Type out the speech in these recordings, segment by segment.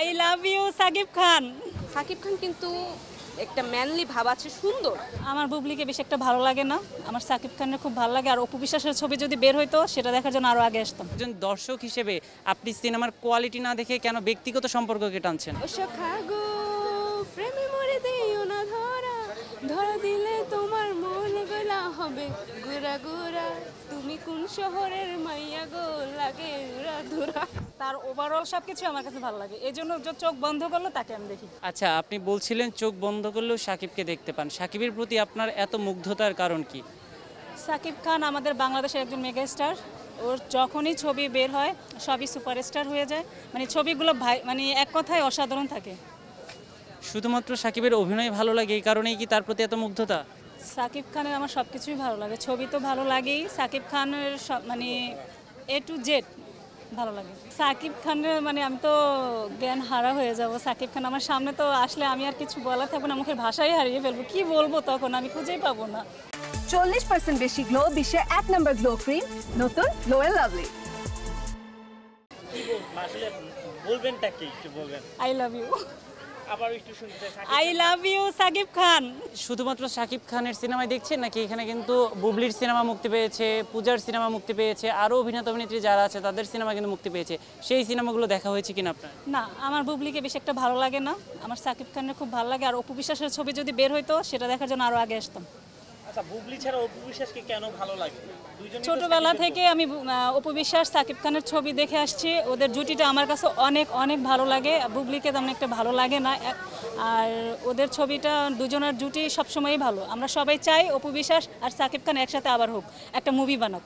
I love you Shakib Khan. Shakib Khan কিন্তু একটা manly ভাব আছে, সুন্দর। আমার বুবলিকে বেশি একটা ভালো লাগে না, আমার সাকিব খানের খুব ভালো লাগে। আর অপু বিশ্বাসের ছবি যদি বের হইতো সেটা দেখার জন্য আরো আগে আসতাম। একজন দর্শক হিসেবে আপনি সিনেমার কোয়ালিটি না দেখে কেন ব্যক্তিগত সম্পর্ককে টানছেন? ও সখা গো প্রেমে মরে দিও না ধরা, ধরা দিলে তোমার মন গলা হবে গুড়া গুড়া, তুমি কোন শহরের মাইয়া গো লাগে উড়া ধুরা। তার ওভারঅল সবকিছু আমার কাছে ভালো লাগে, এই জন্য যে চোখ বন্ধ করলো তাকে আমি দেখি। আচ্ছা, আপনি বলছিলেন চোখ বন্ধ করলেও সাকিবকে দেখতে পান। সাকিবের প্রতি আপনার এত মুগ্ধতার কারণ কি? সাকিব খান আমাদের বাংলাদেশের একজন মেগা স্টার। ওর যখনই ছবি বের হয় সবই সুপারস্টার হয়ে যায়, মানে ছবিগুলো মানে এক কথায় অসাধারণ থাকে। শুধুমাত্র সাকিবের অভিনয় ভালো লাগে এই কারণেই কি তার প্রতি এত মুগ্ধতা? সাকিব খানের আমার সব কিছুই ভালো লাগে, ছবি তো ভালো লাগেই, সাকিব খানের সব মানে এ টু জেড ভালো লাগে। সাকিব খানের মানে আমি তো জ্ঞান হারা হয়ে যাব, সাকিব খান আমার সামনে তো আসলে আমি আর কিছু বলার থাকবো না, মুখের ভাষাই হারিয়ে ফেলবো, কি বলবো তখন আমি খুঁজেই পাবো না। 40% বেশি গ্লো, বিশ্বের 1 নম্বর গ্লো ক্রিম, নতুন গ্লো এন্ড লাভলি। আসলে বলবেনটা কি একটু বলবেন? আই লাভ ইউ, আবার একটু শুনতে চাই। I love you Shakib Khan. শুধুমাত্র সাকিব খানের সিনেমায় দেখছেন নাকি এখানে কিন্তু বুবলির সিনেমা মুক্তি পেয়েছে, পূজার সিনেমা মুক্তি পেয়েছে, আরও অভিনেতা অভিনেত্রী যারা আছে তাদের সিনেমা কিন্তু মুক্তি পেয়েছে, সেই সিনেমাগুলো দেখা হয়েছে কিনা আপনার? না, আমার বুবলিকে বেশি একটা ভালো লাগে না, আমার সাকিব খানের খুব ভালো লাগে। আর অপু বিশ্বাসের ছবি যদি বের হইতো সেটা দেখার জন্য আরো আগে আসতাম। আচ্ছা, বুবলি ছাড়া অপু বিশ্বাসকে কেন ভালো লাগে? দুইজনই তো ছোটবেলা সাকিবের থেকে আমি অপু বিশ্বাস সাকিব খানের ছবি দেখে আসছি, ওদের জুটিটা আমার কাছে অনেক অনেক ভালো লাগে। বুবলিকে তেমন একটা ভালো লাগে না, আর ওদের ছবিটা দুজনের জুটি সবসময়ই ভালো। আমরা সবাই চাই অপু বিশ্বাস আর সাকিব খান একসাথে আবার হোক, একটা মুভি বানাক।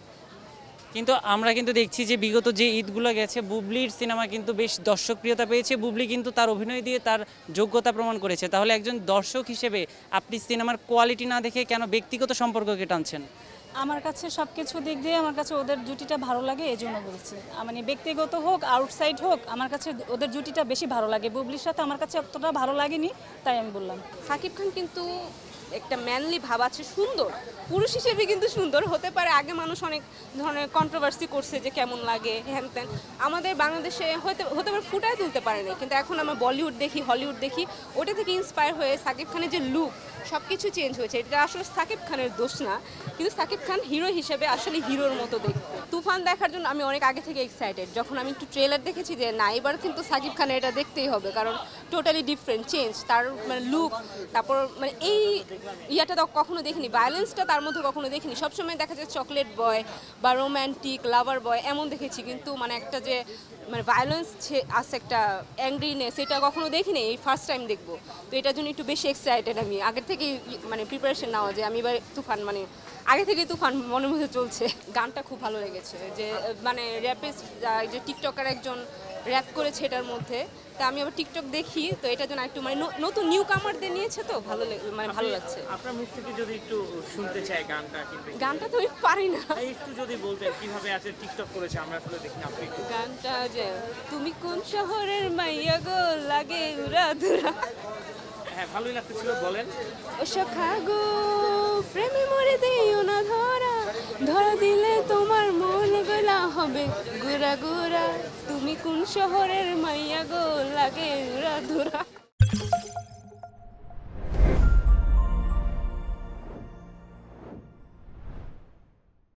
কিন্তু আমরা কিন্তু দেখছি যে বিগত যে ঈদগুলো গেছে বুবলির সিনেমা কিন্তু বেশ দর্শকপ্রিয়তা পেয়েছে, বুবলি কিন্তু তার অভিনয় দিয়ে তার যোগ্যতা প্রমাণ করেছে। তাহলে একজন দর্শক হিসেবে আপনি সিনেমার কোয়ালিটি না দেখে কেন ব্যক্তিগত সম্পর্ককে টানছেন? আমার কাছে সব কিছু দিক দিয়ে আমার কাছে ওদের জুটিটা ভালো লাগে, এই জন্য বলছি। মানে ব্যক্তিগত হোক আউটসাইড হোক, আমার কাছে ওদের জুটিটা বেশি ভালো লাগে। বুবলির সাথে আমার কাছে অতটা ভালো লাগেনি, তাই আমি বললাম। সাকিব খান কিন্তু একটা ম্যানলি ভাব আছে, সুন্দর। পুরুষ হিসেবে কিন্তু সুন্দর হতে পারে। আগে মানুষ অনেক ধরনের কন্ট্রোভার্সি করছে যে কেমন লাগে হ্যান ত্যান, আমাদের বাংলাদেশে হতে পারে ফুটায় তুলতে পারেনি, কিন্তু এখন আমরা বলিউড দেখি, হলিউড দেখি, ওটা থেকে ইন্সপায়ার হয়ে সাকিব খানের যে লুক সব কিছু চেঞ্জ হয়েছে। এটা আসলে সাকিব খানের দোষ না, কিন্তু সাকিব খান হিরো হিসেবে আসলে হিরোর মতো দেখতে। তুফান দেখার জন্য আমি অনেক আগে থেকে এক্সাইটেড। যখন আমি একটু ট্রেলার দেখেছি যে না, এবার কিন্তু সাকিব খানের এটা দেখতেই হবে, কারণ টোটালি ডিফারেন্ট চেঞ্জ তার মানে লুক। তারপর মানে এই ইয়াটা তো কখনো দেখিনি, ভায়োলেন্সটা তার মধ্যে কখনো দেখিনি। সবসময় দেখা যায় চকলেট বয় বা রোম্যান্টিক লাভার বয় এমন দেখেছি, কিন্তু মানে একটা যে মানে ভায়োলেন্স আছে, একটা অ্যাংরিনেস, এটা কখনো দেখিনি, এই ফার্স্ট টাইম দেখবো। তো এটার জন্য একটু বেশি এক্সাইটেড আমি, আগের থেকেই মানে প্রিপারেশন নেওয়া যে আমি এবার তুফান মানে আগে থেকেই তুফান মনের মধ্যে চলছে। গানটা খুব ভালো লেগেছে, যে মানে র্যাপিস্ট যে টিকটকার একজন র্যাপ করেছে এটার মধ্যে, তা আমি আবার টিকটক দেখি, তো এটার জন্য একটু মানে নতুন নিউ কামারদের নিয়েছে, তো ভালো মানে ভালো লাগছে। আপনার মুখ থেকে যদি একটু শুনতে চাই গানটা, কিন্তু গানটা তো আমি পারি না। একটু যদি বলতেন কিভাবে আছে টিকটক করেছে, আমরা আসলে দেখি না। আপনি একটু গানটা যে তুমি কোন শহরের মাইয়া গো লাগে উড়া ধুরা। হ্যাঁ, ভালোই লাগতেছিল, বলেন। ও সখা গো প্রেমে মরে দিও না ধরা, ধরা দিলে তোমার মন গলা হবে গুড়া গুড়া, তুমি কোন শহরের মাইয়া গো লাগে উড়া ধুরা।